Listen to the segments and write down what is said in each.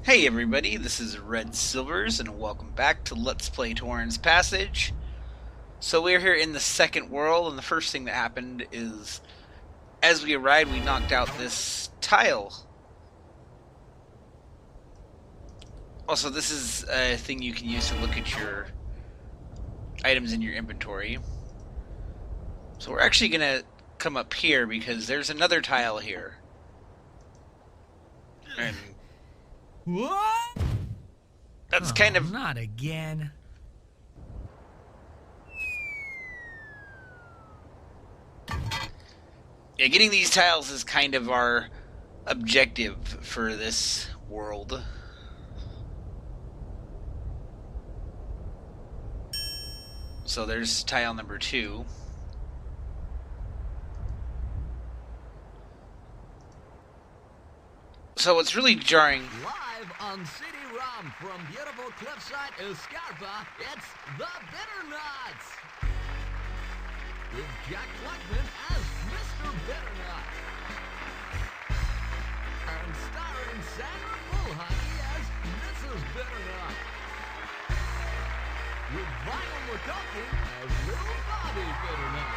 Hey everybody, this is Red Silvers, and welcome back to Let's Play Torin's Passage. So we're here in the second world, and the first thing that happened is, as we arrived, we knocked out this tile. Also, this is a thing you can use to look at your items in your inventory. So we're actually going to come up here, because there's another tile here. And what? That's kind of... Not again. Yeah, getting these tiles is kind of our objective for this world. So there's tile number 2. So what's really jarring... Live on CD-ROM from beautiful cliffside Escarpa, it's the Bitternuts! With Jack Blackman as Mr. Bitternut. And starring Sandra Bullhoney as Mrs. Bitternut. With Vinyl McCulkin as Little Bobby Bitternut.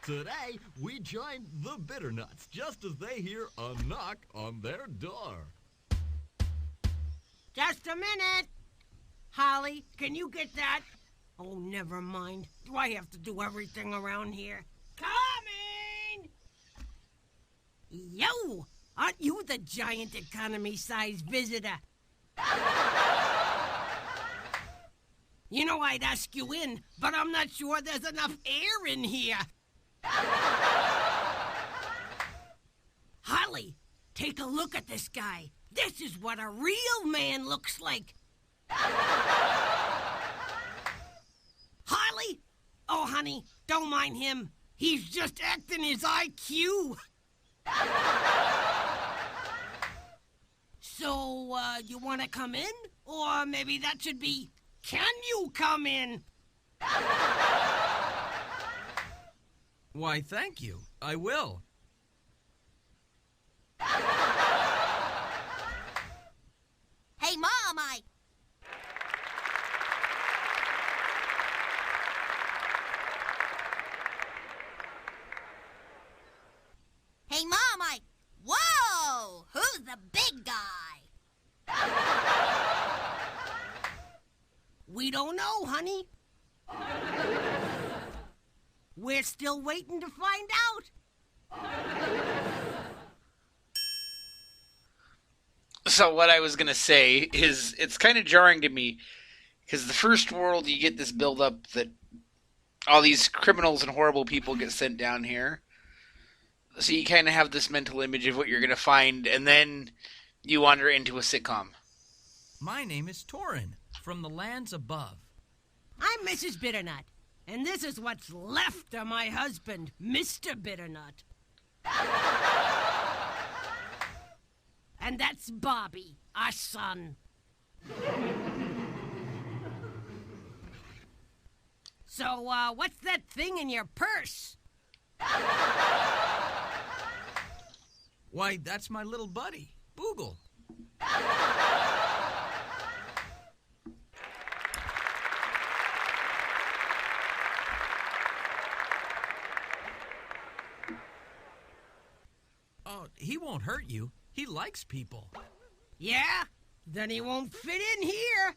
Today, we join the Bitternuts just as they hear a knock on their door. Just a minute. Holly, can you get that? Oh, never mind. Do I have to do everything around here? Coming! Yo! Aren't you the giant economy-sized visitor? You know, I'd ask you in, but I'm not sure there's enough air in here. Holly, take a look at this guy. This is what a real man looks like. Holly? Oh, honey, don't mind him. He's just acting his IQ. So, you want to come in? Or maybe that should be, can you come in? Why, thank you. I will. Hey, Mom, Hey, Mom, Whoa! Who's the big guy? We don't know, honey. We're still waiting to find out. So what I was going to say is it's kind of jarring to me, because the first world you get this build-up that all these criminals and horrible people get sent down here. So you kind of have this mental image of what you're going to find, and then you wander into a sitcom. My name is Torin, from the lands above. I'm Mrs. Bitternut, and this is what's left of my husband, Mr. Bitternut. And that's Bobby, our son. So, what's that thing in your purse? Why, that's my little buddy, Boogle. Oh, he won't hurt you. He likes people. Yeah? Then he won't fit in here.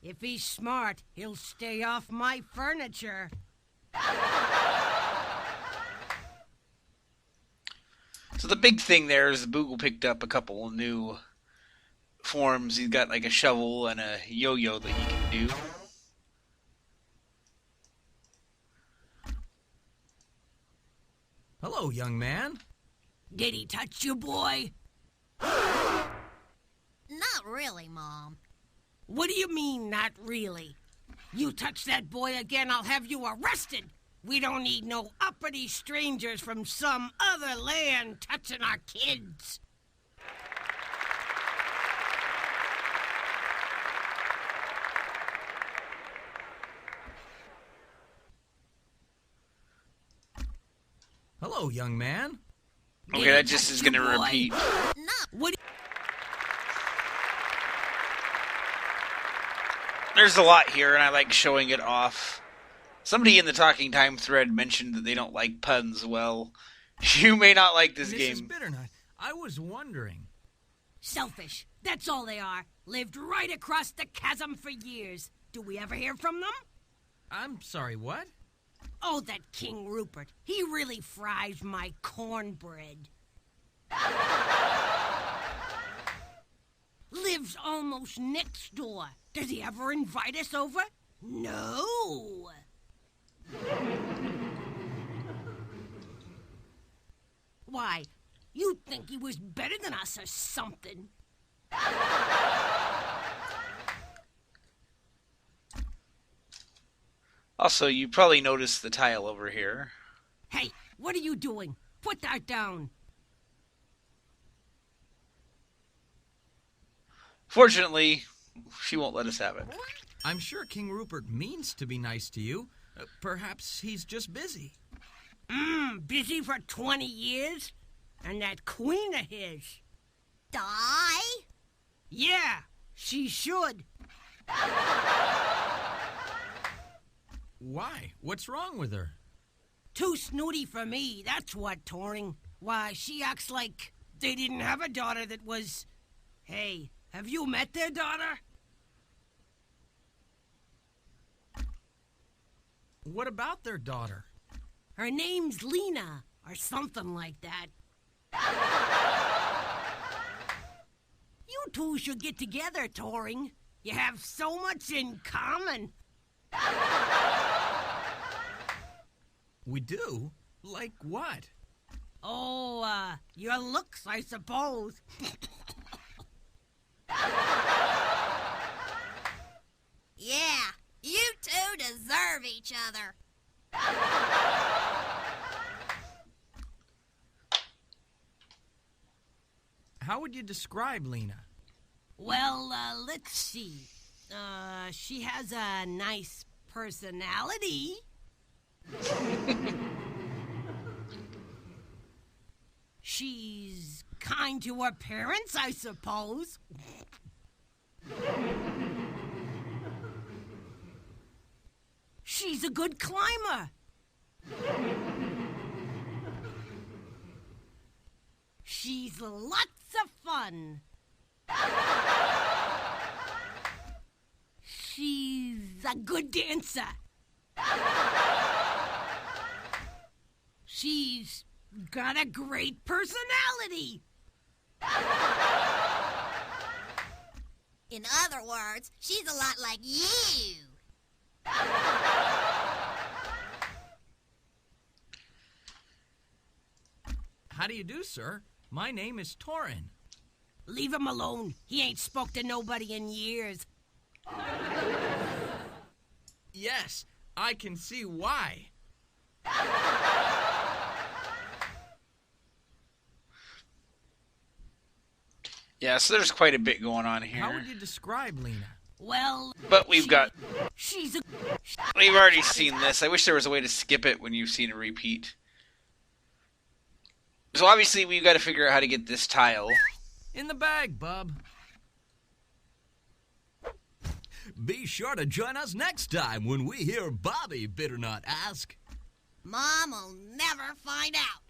If he's smart, he'll stay off my furniture. So the big thing there is Boogle picked up a couple new forms. He's got like a shovel and a yo-yo that he can do. Hello, young man. Did he touch you, boy? Not really, Mom. What do you mean, not really? You touch that boy again, I'll have you arrested. We don't need no uppity strangers from some other land touching our kids. Hello, young man. Okay, that just is going to repeat. No. What? There's a lot here, and I like showing it off. Somebody in the Talking Time thread mentioned that they don't like puns. Well, you may not like this Mrs. game. Bitternut, I was wondering. Selfish. That's all they are. Lived right across the chasm for years. Do we ever hear from them? I'm sorry, what? Oh, that King Rupert. He really fries my cornbread. Lives almost next door. Does he ever invite us over? No. Why, you'd think he was better than us or something. Also, you probably noticed the tile over here. Hey, what are you doing? Put that down. Fortunately, she won't let us have it. I'm sure King Rupert means to be nice to you. Perhaps he's just busy. Busy for 20 years? And that queen of his. Die? Yeah, she should. Why? What's wrong with her? Too snooty for me, that's what, Torin. Why, she acts like they didn't have a daughter that was... Hey, have you met their daughter? What about their daughter? Her name's Lena, or something like that. You two should get together, Torin. You have so much in common. We do? Like what? Oh, your looks, I suppose. Yeah, you two deserve each other. How would you describe Lena? Well, let's see. She has a nice personality. She's kind to her parents, I suppose. She's a good climber. She's lots of fun. She's a good dancer. She's got a great personality. In other words, she's a lot like you. How do you do, sir? My name is Torin. Leave him alone. He ain't spoke to nobody in years. Yes, I can see why. Yeah, so there's quite a bit going on here. How would you describe Lena? Well, But we've already seen this. I wish there was a way to skip it when you've seen a repeat. So obviously we've got to figure out how to get this tile. In the bag, bub. Be sure to join us next time when we hear Bobby Bitternut ask. Mom will never find out.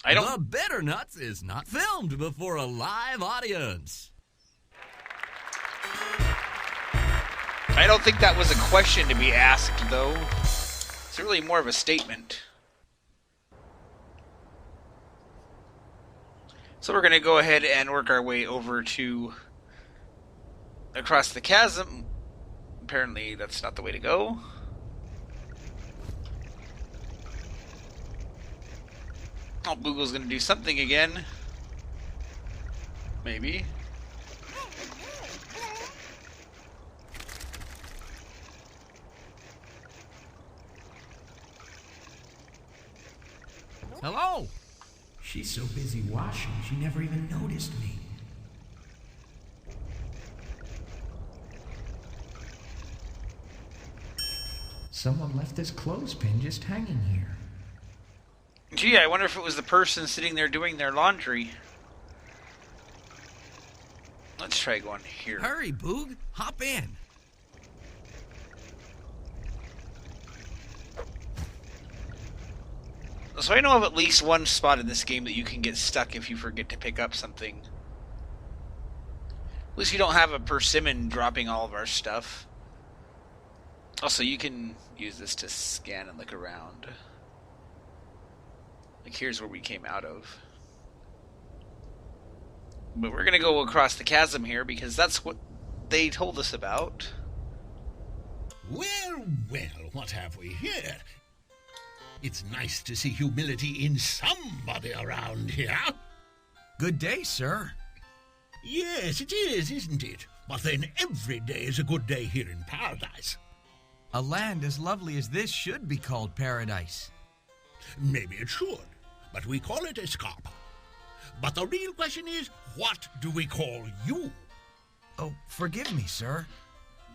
The Bitternuts is not filmed before a live audience. I don't think that was a question to be asked, though. It's really more of a statement. So we're going to go ahead and work our way over to across the chasm. Apparently that's not the way to go. Oh, Google's going to do something again. Maybe. Hello. She's so busy washing, she never even noticed me. Someone left this clothespin just hanging here. Gee, I wonder if it was the person sitting there doing their laundry. Let's try going here. Hurry, Boog. Hop in. So I know of at least one spot in this game that you can get stuck if you forget to pick up something. At least you don't have a persimmon dropping all of our stuff. Also, you can use this to scan and look around. Like, here's where we came out of. But we're gonna go across the chasm here because that's what they told us about. Well, well, what have we here? It's nice to see humility in somebody around here. Good day, sir. Yes, it is, isn't it? But then every day is a good day here in paradise. A land as lovely as this should be called paradise. Maybe it should, but we call it Escarpa. But the real question is, what do we call you? Oh, forgive me, sir.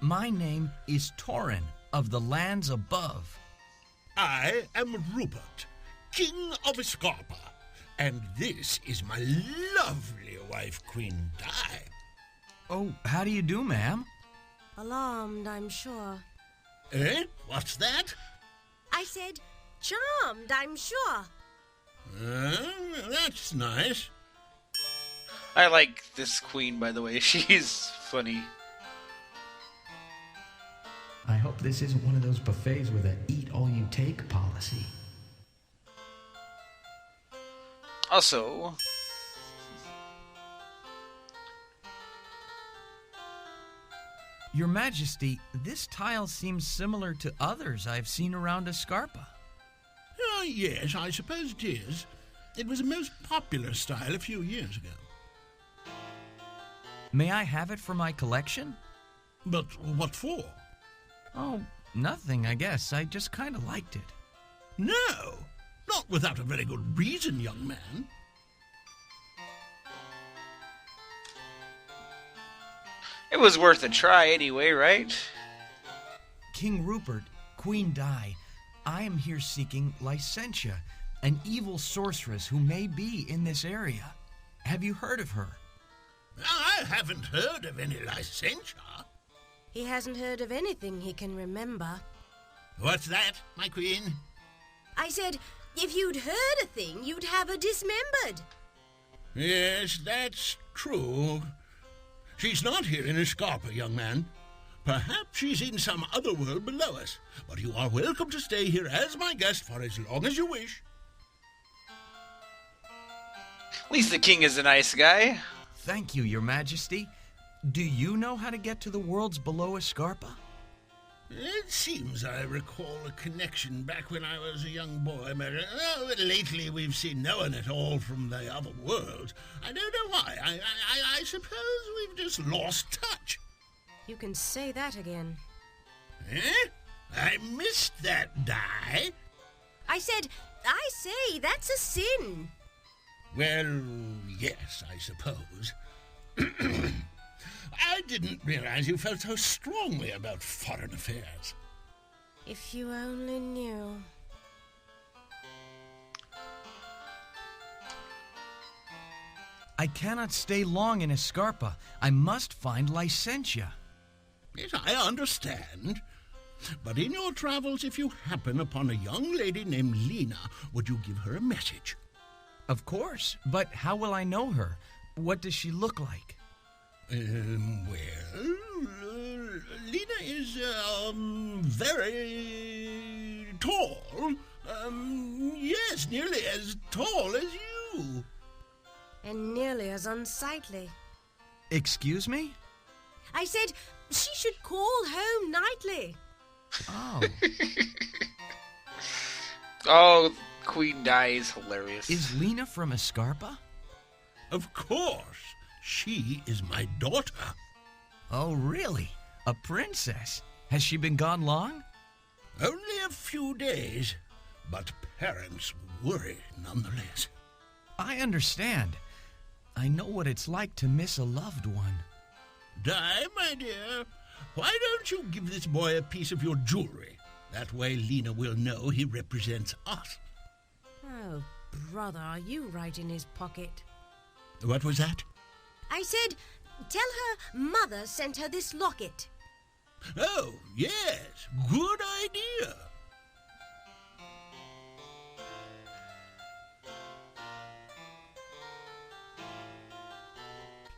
My name is Torin of the lands above. I am Rupert, King of Escarpa, and this is my lovely wife, Queen Di. Oh, how do you do, ma'am? Alarmed, I'm sure. Eh? What's that? I said, charmed, I'm sure. That's nice. I like this queen, by the way. She's funny. I hope this isn't one of those buffets with a eat-all-you-take policy. Also, Your Majesty, this tile seems similar to others I've seen around Escarpa. Oh, yes, I suppose it is. It was a most popular style a few years ago. May I have it for my collection? But what for? Oh, nothing, I guess. I just kind of liked it. No, not without a very good reason, young man. it was worth a try anyway, right? King Rupert, Queen Di, I am here seeking Licentia, an evil sorceress who may be in this area. Have you heard of her? I haven't heard of any Licentia. He hasn't heard of anything he can remember. What's that, my queen? I said, if you'd heard a thing, you'd have her dismembered. Yes, that's true. She's not here in Escarpa, young man. Perhaps she's in some other world below us, but you are welcome to stay here as my guest for as long as you wish. At least the king is a nice guy. Thank you, Your Majesty. Do you know how to get to the worlds below Escarpa? It seems I recall a connection back when I was a young boy, but lately we've seen no one at all from the other worlds. I don't know why. I suppose we've just lost touch. You can say that again. Eh? I missed that, Di. I said, I say, that's a sin. Well, yes, I suppose. I didn't realize you felt so strongly about foreign affairs. If you only knew. I cannot stay long in Escarpa. I must find Licentia. Yes, I understand. But in your travels, if you happen upon a young lady named Lena, would you give her a message? Of course, but how will I know her? What does she look like? Well, Lena is, very tall. Yes, nearly as tall as you. And nearly as unsightly. Excuse me? I said she should call home nightly. Oh. Oh, Queen Di is hilarious. Is Lena from Escarpa? Of course. She is my daughter. Oh, really? A princess? Has she been gone long? Only a few days. but parents worry nonetheless. I understand. I know what it's like to miss a loved one. Di, my dear, why don't you give this boy a piece of your jewelry? That way Lena will know he represents us. Oh, brother, are you right in his pocket? What was that? I said, tell her mother sent her this locket. Oh, yes, good idea.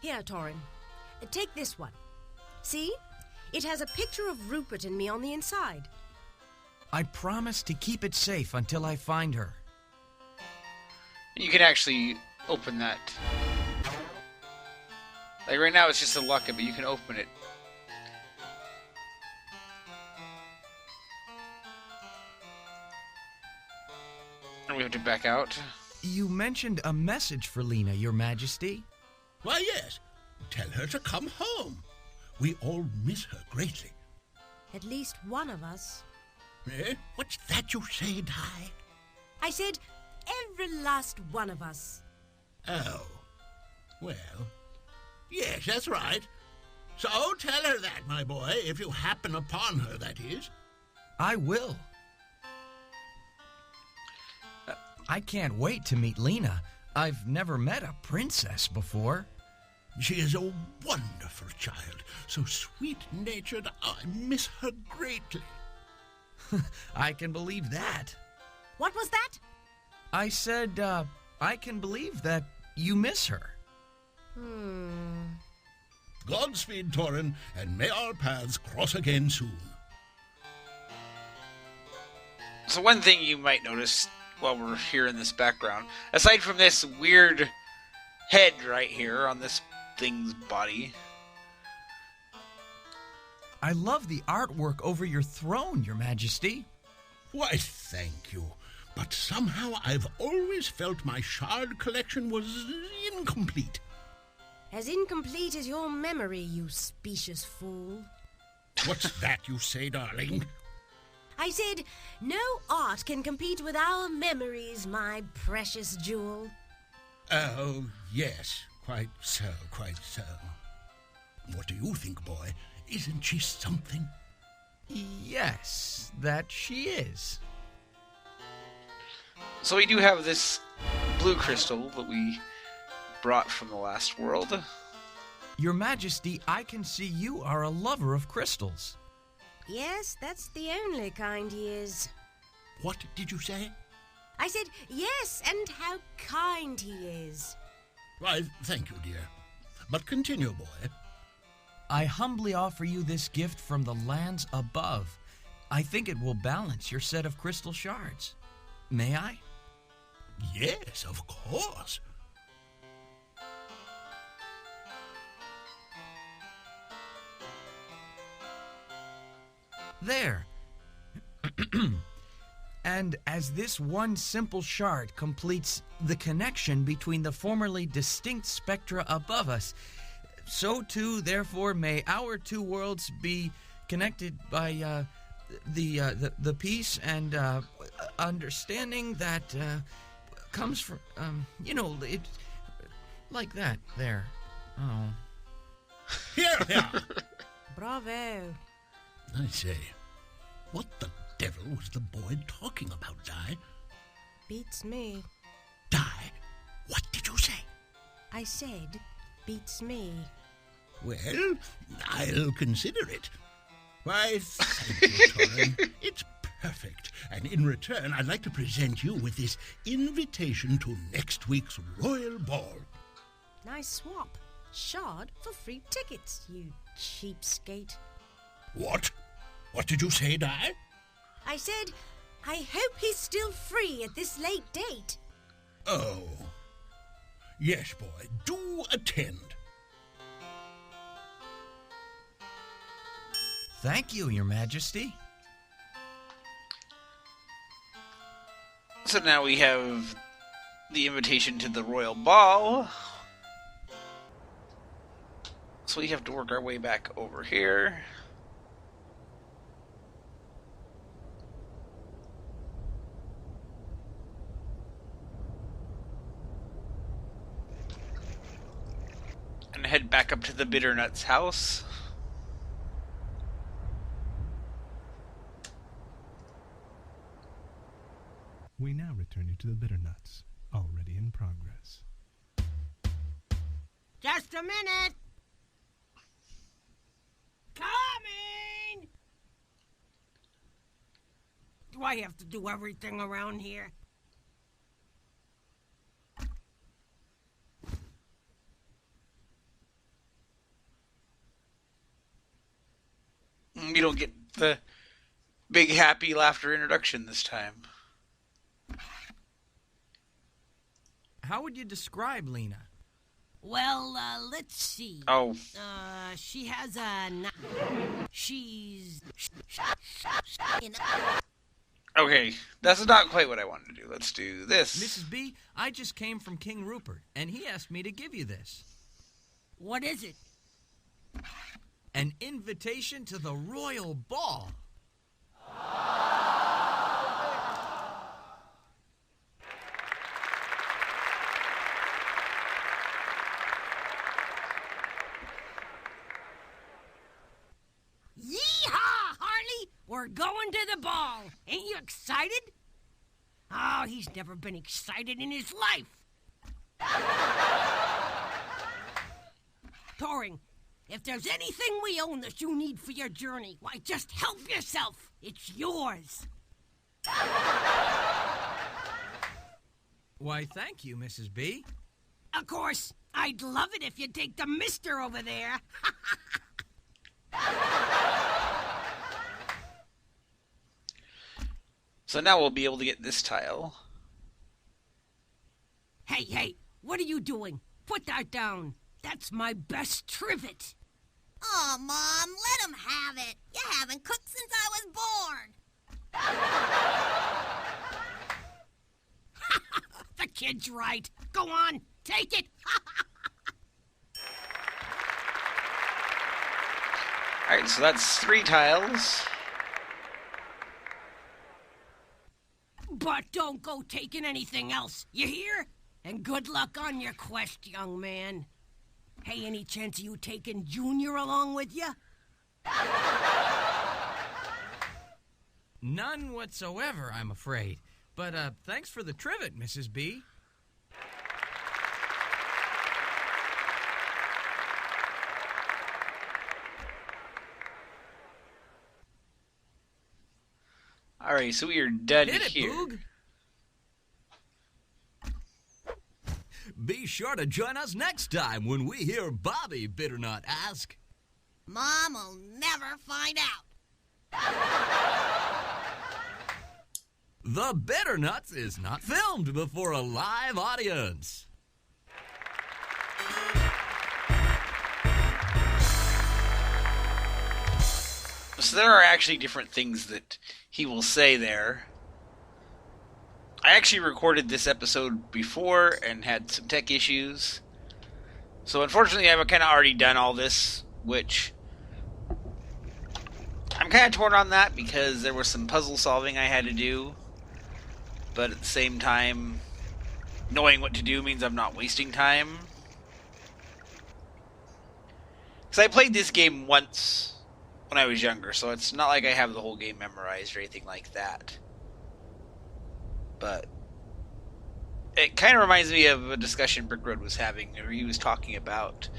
Here, Torin, take this one. See? It has a picture of Rupert and me on the inside. I promise to keep it safe until I find her. You can actually open that. Like right now it's just a locket, but you can open it. And we have to back out. You mentioned a message for Lena, Your Majesty. Why, yes. Tell her to come home. We all miss her greatly. At least one of us. Eh? What's that you say, Di? I said, every last one of us. Oh. Well, yes, that's right. So tell her that, my boy, if you happen upon her, that is. I will. I can't wait to meet Lena. I've never met a princess before. She is a wonderful child, so sweet-natured. I miss her greatly. I can believe that. What was that? I said, I can believe that you miss her. Godspeed, Torin, and may our paths cross again soon. So one thing you might notice while we're here in this background, aside from this weird head right here on this thing's body. I love the artwork over your throne, Your Majesty. Why, thank you. But somehow I've always felt my shard collection was incomplete. As incomplete as your memory, you specious fool. What's that you say, darling? I said, no art can compete with our memories, my precious jewel. Oh, yes. Quite so, quite so. What do you think, boy? Isn't she something? Yes, that she is. So we do have this blue crystal that we brought from the last world. Your Majesty, I can see you are a lover of crystals. Yes, that's the only kind he is. What did you say? I said, yes, and how kind he is. Why, thank you, dear. But continue, boy. I humbly offer you this gift from the lands above. I think it will balance your set of crystal shards. May I? Yes, of course. There. And as this one simple shard completes the connection between the formerly distinct spectra above us, so too, therefore, may our two worlds be connected by the peace and understanding that comes from, it like that there. Oh. Here, here. Bravo. I say, what the devil was the boy talking about, Di? Beats me. Di, what did you say? I said, beats me. Well, I'll consider it. Why, thank you, Torin. It's perfect. And in return, I'd like to present you with this invitation to next week's Royal Ball. Nice swap. Shard for free tickets, you cheapskate. What? What did you say, Di? I said, I hope he's still free at this late date. Oh. Yes, boy, do attend. Thank you, Your Majesty. So now we have the invitation to the royal ball. So we have to work our way back over here. head back up to the Bitternuts house. We now return you to the Bitternuts, already in progress. Just a minute. Coming! Do I have to do everything around here? You don't get the big happy laughter introduction this time. How would you describe Lena? Well, let's see. Oh. She has she's... Okay, that's not quite what I wanted to do. Let's do this. Mrs. B, I just came from King Rupert, and he asked me to give you this. What is it? An invitation to the royal ball. Yee-haw, Harley! We're going to the ball. Ain't you excited? Oh, he's never been excited in his life. Torin, if there's anything we own that you need for your journey, why, just help yourself. It's yours. Why, thank you, Mrs. B. Of course, I'd love it if you'd take the mister over there. So now we'll be able to get this tile. Hey, what are you doing? Put that down. That's my best trivet. Oh, Mom, let him have it. You haven't cooked since I was born. The kid's right. Go on, take it. Alright, so that's 3 tiles. But don't go taking anything else, you hear? And good luck on your quest, young man. Hey, any chance of you taking Junior along with you? None whatsoever, I'm afraid. But, thanks for the trivet, Mrs. B. Alright, so we are done Hit it, here. Boog. Be sure to join us next time when we hear Bobby Bitternut ask. Mom will never find out. The Bitternuts is not filmed before a live audience. So there are actually different things that he will say there. I actually recorded this episode before and had some tech issues. So unfortunately I've kind of already done all this, which I'm kind of torn on that because there was some puzzle solving I had to do. But at the same time, knowing what to do means I'm not wasting time. Because I played this game once when I was younger, so it's not like I have the whole game memorized or anything like that. But it kind of reminds me of a discussion Brick Road was having, where he was talking about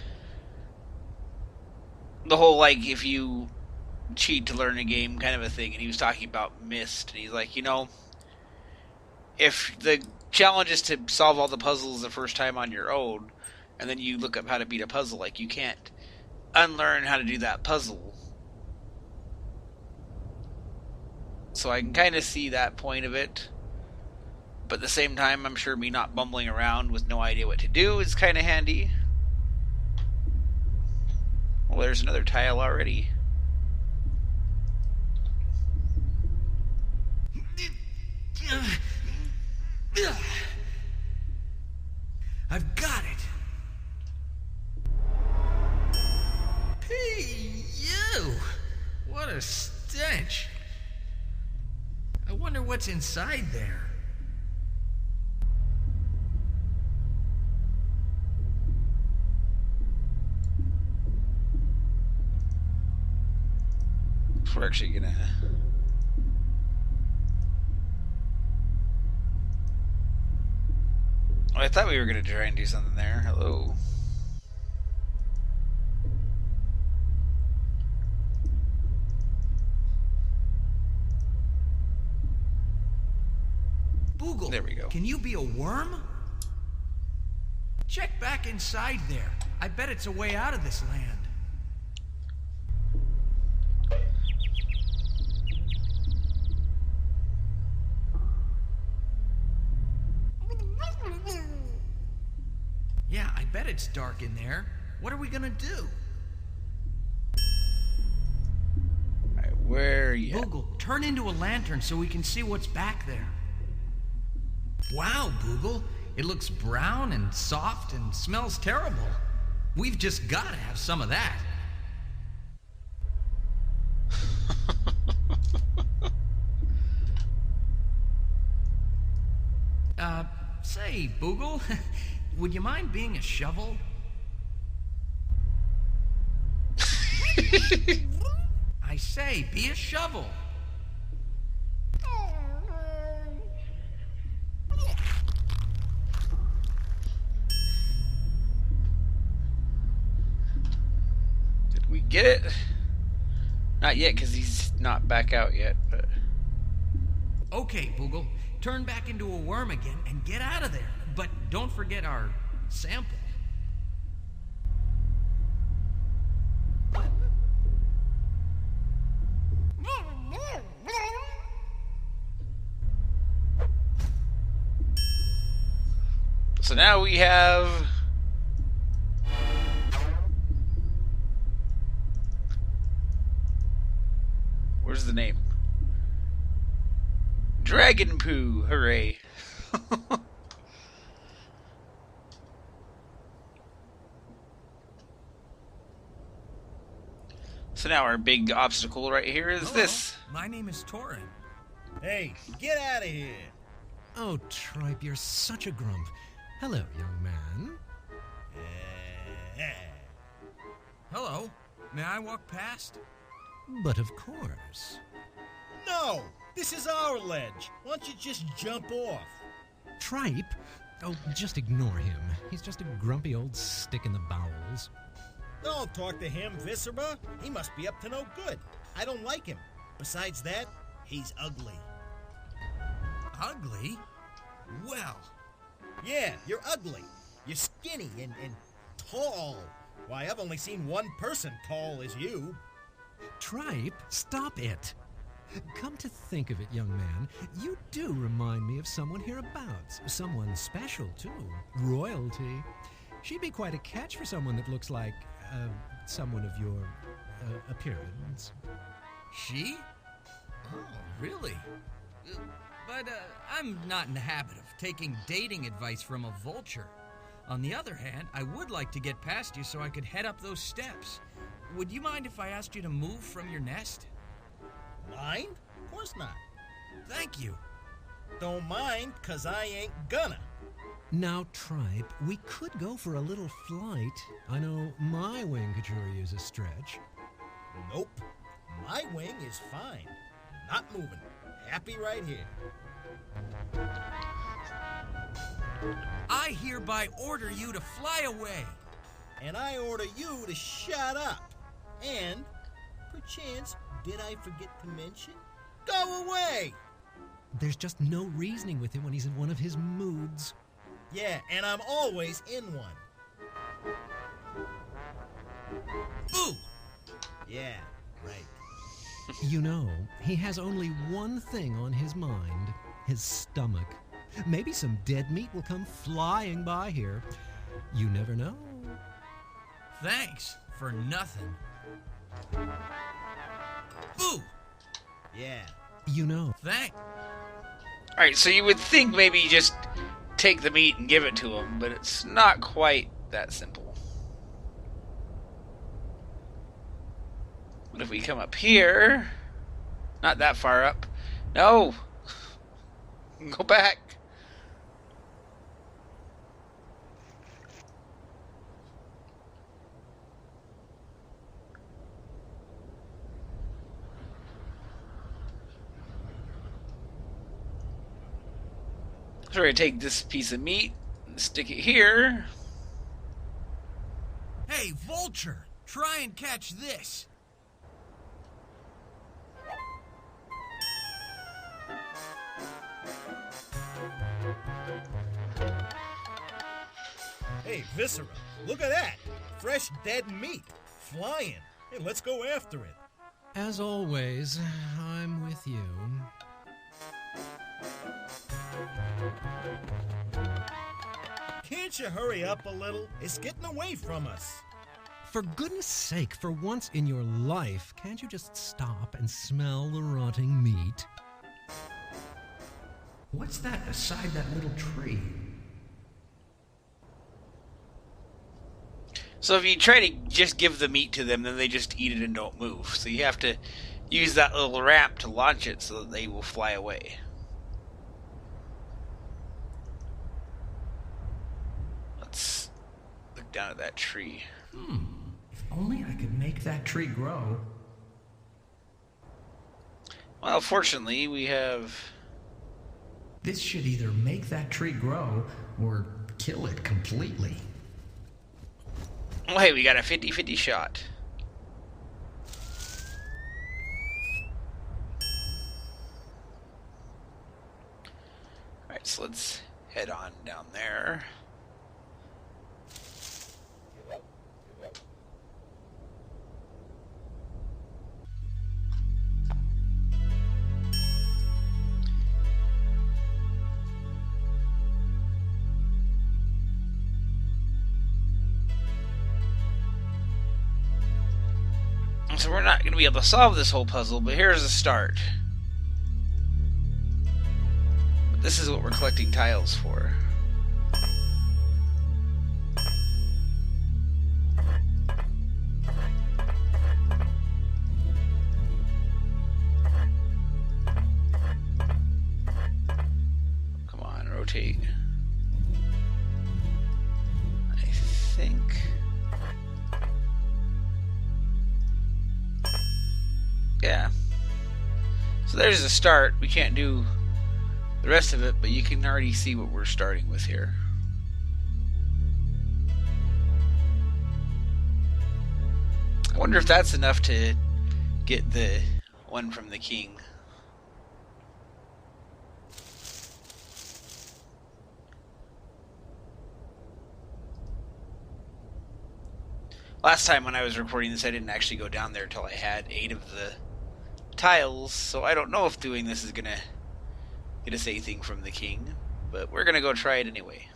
the whole, like, if you cheat to learn a game kind of a thing, and he was talking about Myst, and he's like, you know, if the challenge is to solve all the puzzles the first time on your own, and then you look up how to beat a puzzle, like, you can't unlearn how to do that puzzle. So I can kind of see that point of it. But at the same time, I'm sure me not bumbling around with no idea what to do is kind of handy. Well, there's another tile already. I've got it. Hey, you! What a stench. I wonder what's inside there. We're actually gonna... Oh, I thought we were gonna try and do something there. Hello. Boogle, There we go. Can you be a worm? Check back inside there. I bet it's a way out of this land. Yeah, I bet it's dark in there. What are we gonna do? Alright, where are you? Boogle, turn into a lantern so we can see what's back there. Wow, Boogle. It looks brown and soft and smells terrible. We've just got to have some of that. Say, Boogle, would you mind being a shovel? I say, be a shovel. Did we get it? Not yet, because he's not back out yet, but... Okay, Boogle, turn back into a worm again and get out of there. But don't forget our sample. So now we have... Where's the name? Dragon Poo! Hooray! So now our big obstacle right here is Hello, this. My name is Torin. Hey, get out of here! Oh, Tripe, you're such a grump. Hello, young man. Hello. May I walk past? But of course. No! This is our ledge. Why don't you just jump off? Tripe? Oh, just ignore him. He's just a grumpy old stick in the bowels. Don't talk to him, Viscera. He must be up to no good. I don't like him. Besides that, he's ugly. Ugly? Well. Yeah, you're ugly. You're skinny and tall. Why, I've only seen one person tall as you. Tripe, stop it. Come to think of it, young man, you do remind me of someone hereabouts. Someone special, too. Royalty. She'd be quite a catch for someone that looks like, someone of your, appearance. She? Oh, really? But I'm not in the habit of taking dating advice from a vulture. On the other hand, I would like to get past you so I could head up those steps. Would you mind if I asked you to move from your nest? Mind? Of course not. Thank you. Don't mind, 'cause I ain't gonna. Now, Tripe, we could go for a little flight. I know my wing could sure use a stretch. Nope. My wing is fine. Not moving. Happy right here. I hereby order you to fly away. And I order you to shut up. And, perchance, did I forget to mention? Go away! There's just no reasoning with him when he's in one of his moods. Yeah, and I'm always in one. Boo! Yeah, right. You know, he has only one thing on his mind. His stomach. Maybe some dead meat will come flying by here. You never know. Thanks for nothing. Boo! Yeah. You know. Thanks. Alright, so you would think maybe you just take the meat and give it to him, but it's not quite that simple. What if we come up here? Not that far up. No! Go back. So we're going to take this piece of meat and stick it here. Hey, Vulture, try and catch this. Hey, Viscera, look at that. Fresh dead meat. Flying. Hey, let's go after it. As always, I'm with you. Can't you hurry up a little? It's getting away from us. For goodness sake, for once in your life, can't you just stop and smell the rotting meat? What's that beside that little tree? So if you try to just give the meat to them, then they just eat it and don't move. So you have to use that little ramp to launch it so that they will fly away. Let's look down at that tree. If only I could make that tree grow. Well, fortunately, we have... This should either make that tree grow or kill it completely. Oh, hey, we got a 50-50 shot. Alright, so let's head on down there. So we're not going to be able to solve this whole puzzle, but here's a start. But this is what we're collecting tiles for. Come on, rotate. I think... Yeah. So there's a start. We can't do the rest of it, but you can already see what we're starting with here. I wonder if that's enough to get the one from the king. Last time when I was recording this, I didn't actually go down there until I had 8 of the tiles, so I don't know if doing this is gonna get us anything from the king, but we're gonna go try it anyway.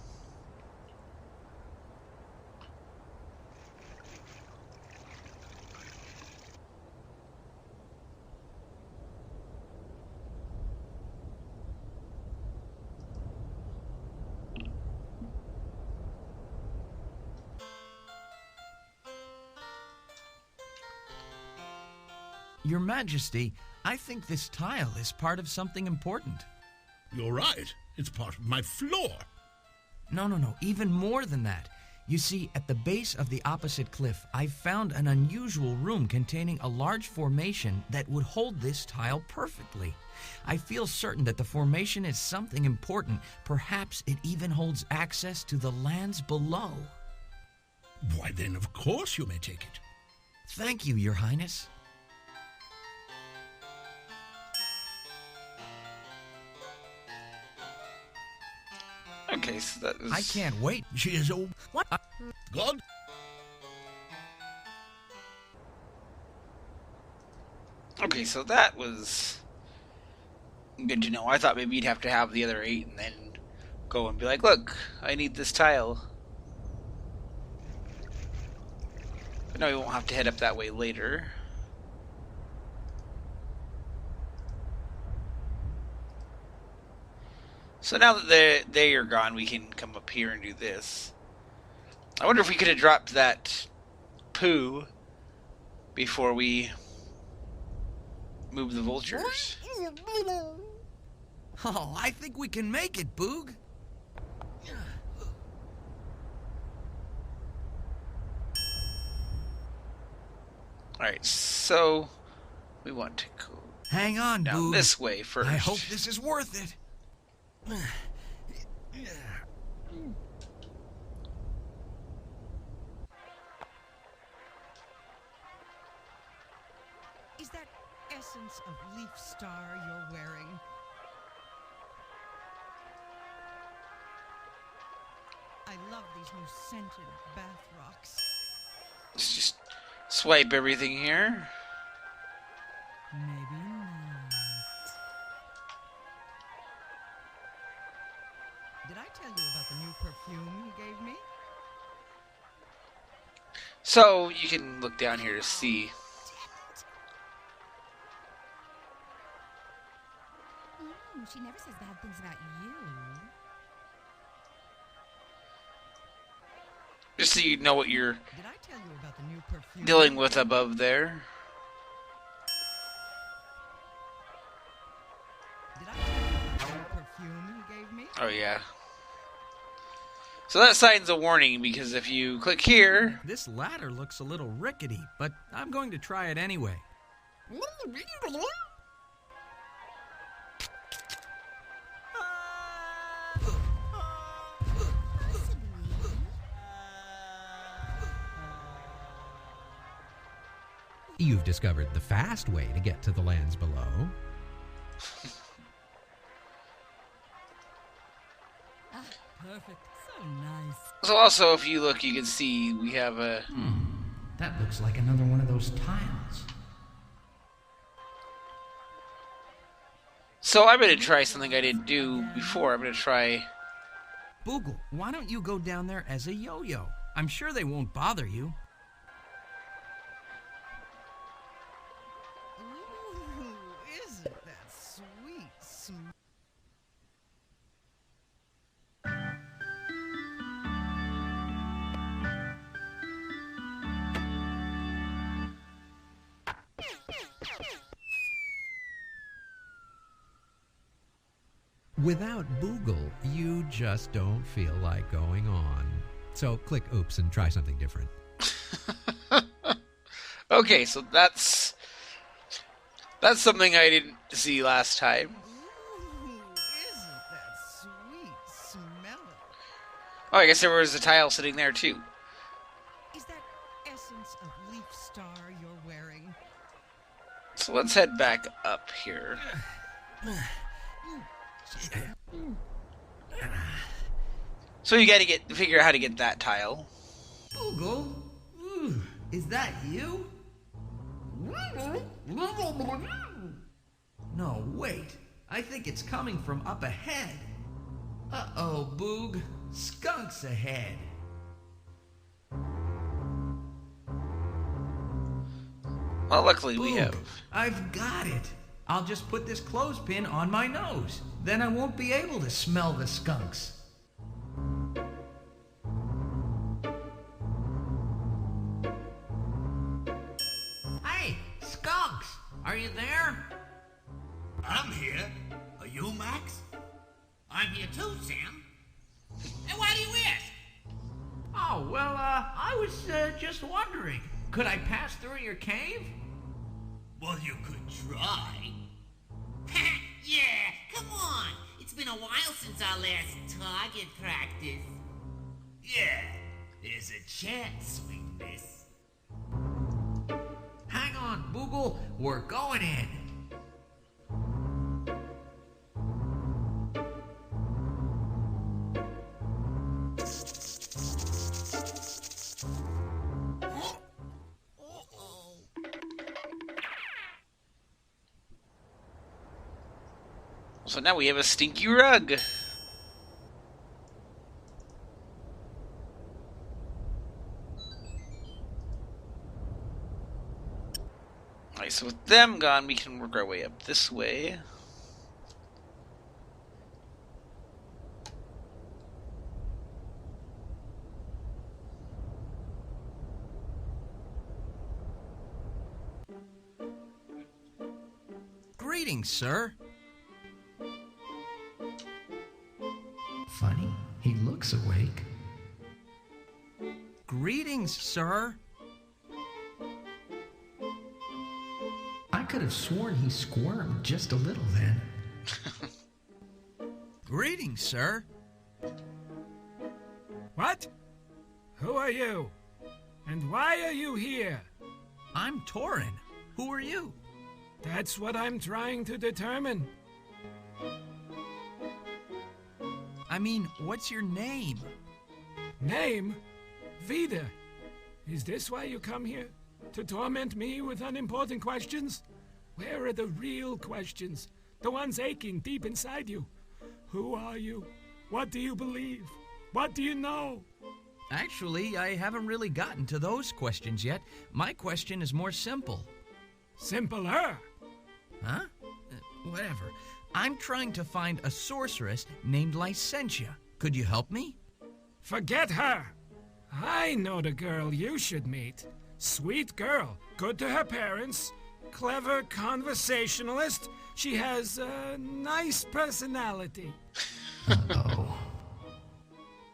Your Majesty, I think this tile is part of something important. You're right. It's part of my floor. No, even more than that. You see, at the base of the opposite cliff, I've found an unusual room containing a large formation that would hold this tile perfectly. I feel certain that the formation is something important. Perhaps it even holds access to the lands below. Why then, of course you may take it. Thank you, Your Highness. Okay, so that is... I can't wait. She is old. What? God? Okay, so that was good to know. I thought maybe you'd have to have the other 8 and then go and be like, look, I need this tile. But no, you won't have to head up that way later. So now that they are gone, we can come up here and do this. I wonder if we could have dropped that poo before we move the vultures. Oh, I think we can make it, Boog. Alright, so we want to go Hang on, down Boog. this way first. I hope this is worth it. Is that essence of leaf star you're wearing? I love these new scented bath rocks. Let's just swipe everything here. Maybe not. Did I tell you about the new perfume you gave me? So you can look down here to see. Ooh, she never says bad things about you. Just so you know what you're Did I tell you about the new perfume dealing with above there. Did I tell you about the new perfume you gave me? Oh yeah. So that sign's a warning because if you click here, This ladder looks a little rickety, but I'm going to try it anyway. You've discovered the fast way to get to the lands below. Perfect. So nice. so also if you look, you can see we have a. That looks like another one of those tiles. So I'm gonna try something I didn't do before. I'm gonna try. Boogle, why don't you go down there as a yo-yo? I'm sure they won't bother you. Ooh, isn't that sweet? Without Boogle, you just don't feel like going on. So click oops and try something different. Okay, so that's something I didn't see last time. Ooh, isn't that sweet? Smell it. Oh, I guess there was a tile sitting there too. Is that essence of leaf star you're wearing? So let's head back up here. So you got to figure out how to get that tile. Boogle? Ooh, is that you? No, wait. I think it's coming from up ahead. Uh-oh, Boog. Skunk's ahead. Well, luckily we Boog, have. I've got it. I'll just put this clothespin on my nose. Then I won't be able to smell the skunks. Hey, skunks! Are you there? I'm here. Are you, Max? I'm here too, Sam. And why do you ask? Oh, well, I was just wondering. Could I pass through your cave? Well, you could try. Yeah, come on. It's been a while since our last target practice. Yeah, there's a chance, sweetness. Hang on, Boogle. We're going in. So now we have a stinky rug. Alright, so with them gone, we can work our way up this way. Greetings, sir. Funny, he looks awake. Greetings, sir. I could have sworn he squirmed just a little then. Greetings, sir. What? Who are you? And why are you here? I'm Torin. Who are you? That's what I'm trying to determine. I mean, what's your name? Name? Vida. Is this why you come here? To torment me with unimportant questions? Where are the real questions? The ones aching deep inside you. Who are you? What do you believe? What do you know? Actually, I haven't really gotten to those questions yet. My question is more simple. Simpler? Huh? Whatever. I'm trying to find a sorceress named Licentia. Could you help me? Forget her. I know the girl you should meet. Sweet girl, good to her parents, clever conversationalist. She has a nice personality. Uh-oh.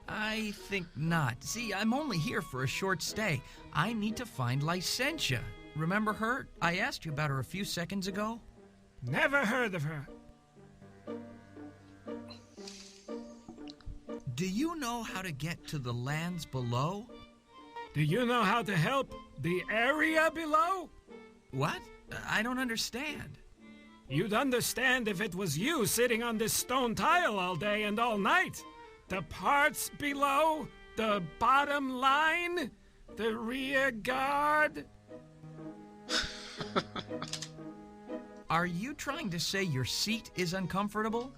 I think not. See, I'm only here for a short stay. I need to find Licentia. Remember her? I asked you about her a few seconds ago. Never heard of her. Do you know how to get to the lands below? Do you know how to help the area below? What? I don't understand. You'd understand if it was you sitting on this stone tile all day and all night. The parts below, the bottom line, the rear guard. Are you trying to say your seat is uncomfortable?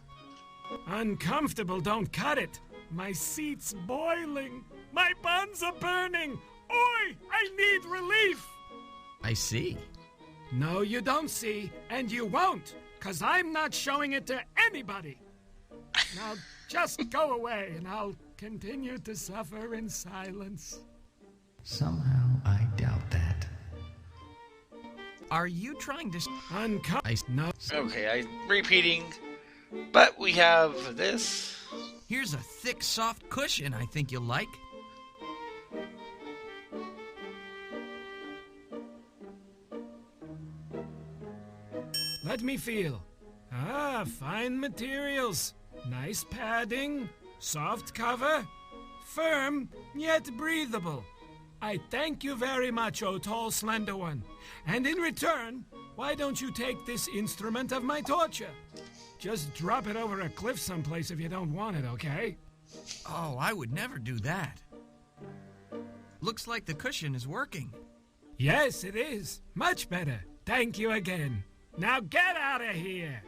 Uncomfortable, don't cut it. My seat's boiling. My buns are burning. Oi, I need relief. I see. No, you don't see, and you won't, 'cause I'm not showing it to anybody. Now, just go away, and I'll continue to suffer in silence. Somehow, I doubt that. Are you trying to... No. Okay, I'm repeating, but we have this. Here's a thick, soft cushion I think you'll like. Let me feel. Ah, fine materials. Nice padding, soft cover, firm yet breathable. I thank you very much, O tall, slender one. And in return, why don't you take this instrument of my torture? Just drop it over a cliff someplace if you don't want it, okay? Oh, I would never do that. Looks like the cushion is working. Yes, it is. Much better. Thank you again. Now get out of here!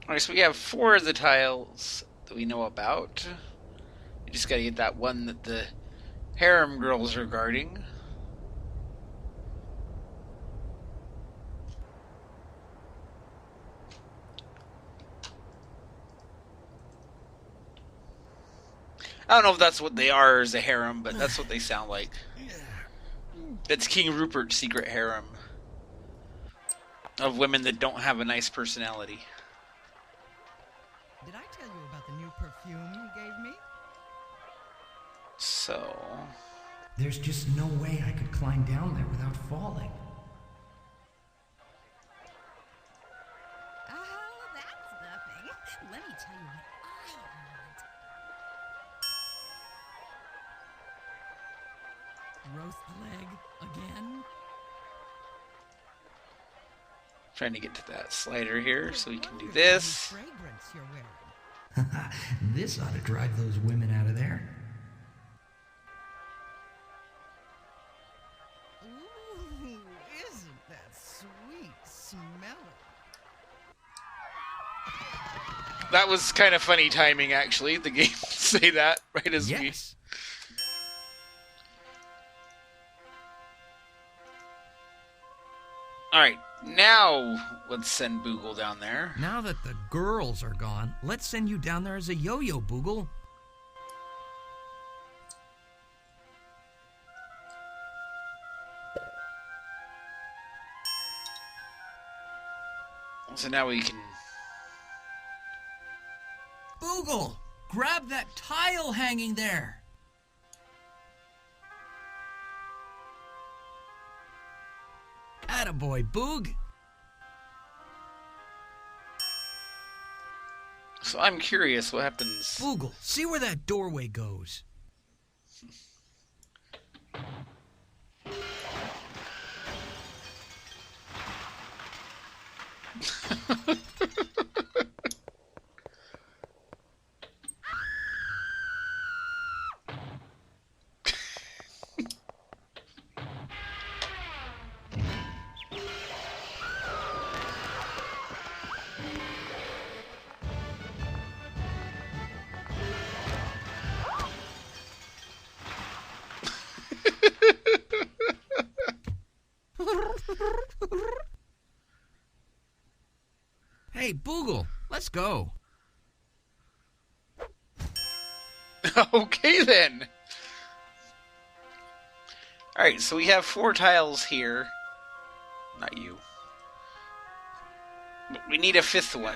Alright, so we have 4 of the tiles that we know about. We just gotta get that one that the harem girls are guarding. I don't know if that's what they are as a harem, but that's what they sound like. That's King Rupert's secret harem of women that don't have a nice personality. Did I tell you about the new perfume you gave me? So... There's just no way I could climb down there without falling. Oh, that's nothing. Let me tell you what I want. Roast leg again? Trying to get to that slider here so we can do this. Fragrance you're wearing. This ought to drive those women out of there. Ooh, isn't that sweet smelling? That was kind of funny timing, actually. The game say that right as we... Alright, now let's send Boogle down there. Now that the girls are gone, let's send you down there as a yo-yo, Boogle. So now we can... Boogle, grab that tile hanging there. Attaboy, Boog. So I'm curious what happens. Boogle, see where that doorway goes. Hey, Boogle, let's go. Okay, then. Alright, so we have 4 tiles here. Not you. But we need a 5th one.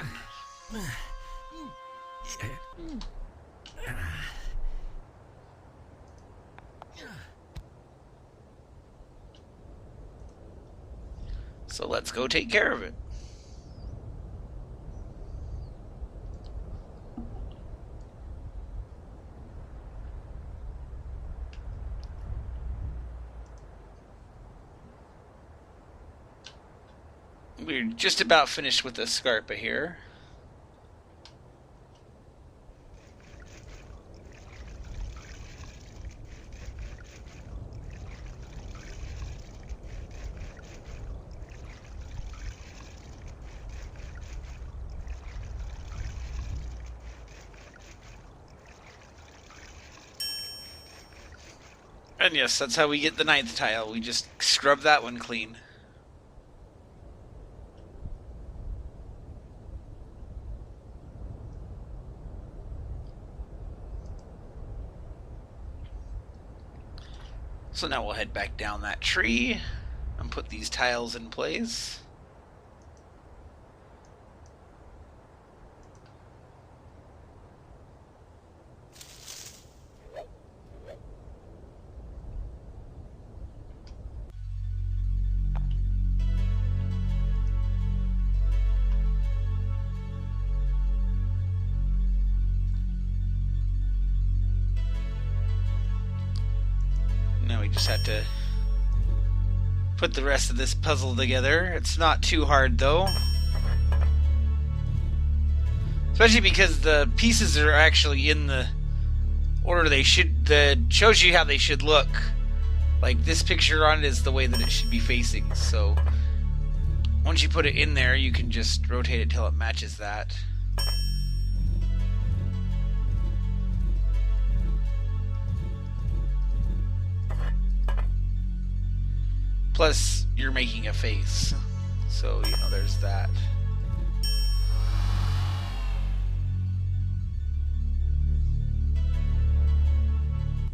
So let's go take care of it. We're just about finished with the Escarpa here. And yes, that's how we get the 9th tile. We just scrub that one clean. So now we'll head back down that tree and put these tiles in place. Now we just have to put the rest of this puzzle together. It's not too hard though. Especially because the pieces are actually in the order they should. That shows you how they should look. Like this picture on it is the way that it should be facing. So once you put it in there, you can just rotate it till it matches that. Plus, you're making a face. So, you know, there's that.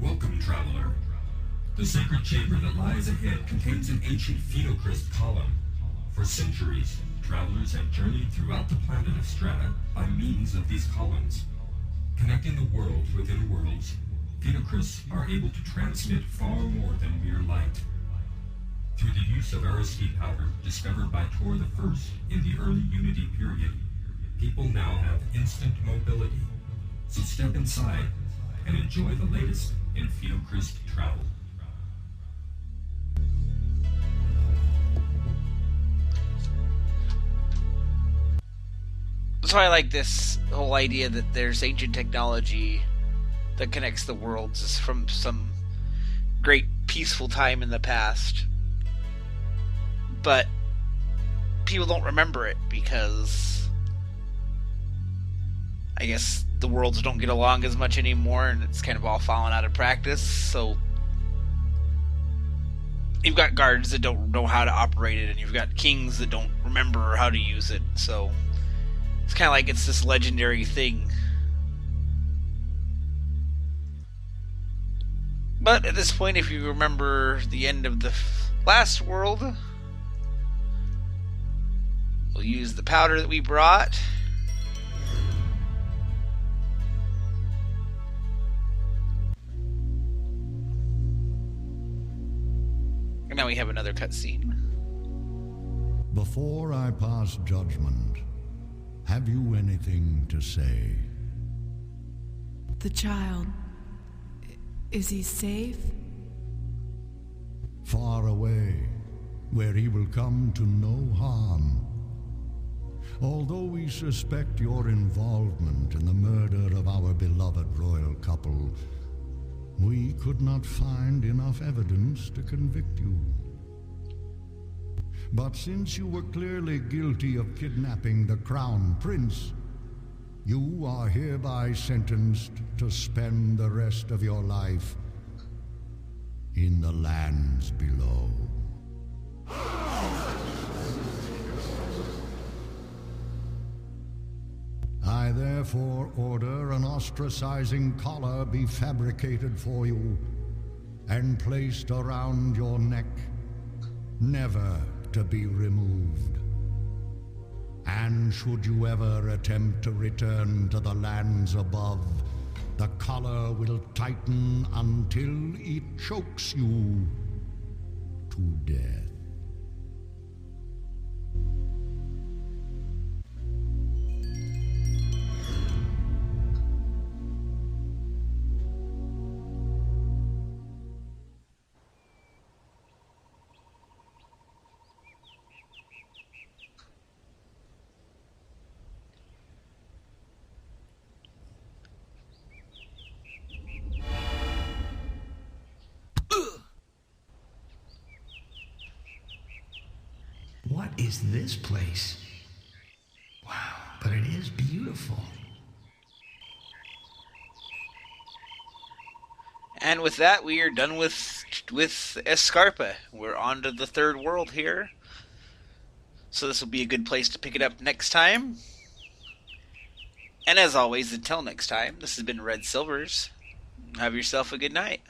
Welcome, traveler. The sacred chamber that lies ahead contains an ancient phenocryst column. For centuries, travelers have journeyed throughout the planet of Strata by means of these columns. Connecting the worlds within worlds, phenocrysts are able to transmit far more than mere light. Through the use of RSD powder discovered by Tor I in the early Unity period, people now have instant mobility. So step inside and enjoy the latest in phenocryst travel. So I like this whole idea that there's ancient technology that connects the worlds from some great peaceful time in the past. But people don't remember it because I guess the worlds don't get along as much anymore and it's kind of all fallen out of practice. So you've got guards that don't know how to operate it, and you've got kings that don't remember how to use it. So it's kind of like it's this legendary thing. But at this point, if you remember the end of the last world, we'll use the powder that we brought. And now we have another cutscene. Before I pass judgment, Have you anything to say? The child. Is he safe? Far away, where he will come to no harm. Although we suspect your involvement in the murder of our beloved royal couple, we could not find enough evidence to convict you. But since you were clearly guilty of kidnapping the Crown Prince, you are hereby sentenced to spend the rest of your life in the lands below. I therefore order an ostracizing collar be fabricated for you and placed around your neck, never to be removed. And should you ever attempt to return to the lands above, the collar will tighten until it chokes you to death. What is this place? Wow, but it is beautiful. And with that, we are done with Escarpa. We're on to the third world here. So this will be a good place to pick it up next time. And as always, until next time, this has been Red Silvers. Have yourself a good night.